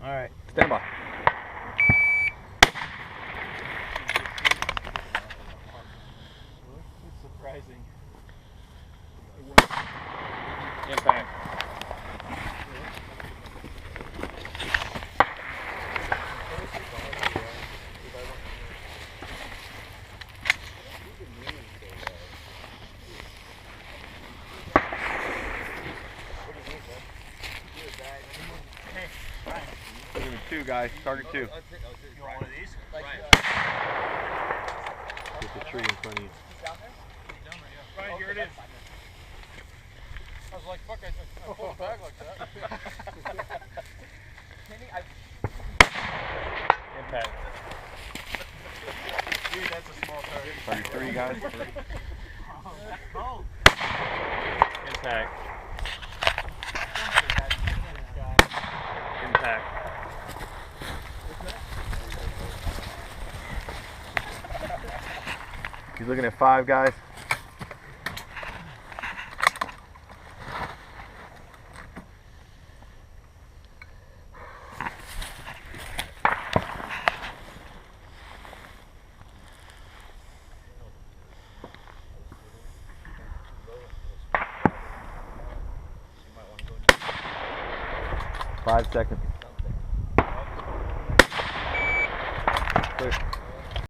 All right. Stand by. It's surprising. Impact. Two guys, target two. You want one of these? Get the tree in front of you. Right, here it is. I was like, fuck, I pulled it back like that. Impact. Dude, that's a small target. Target three guys. Oh. Impact. Impact. He's looking at five guys. Five seconds. Clear.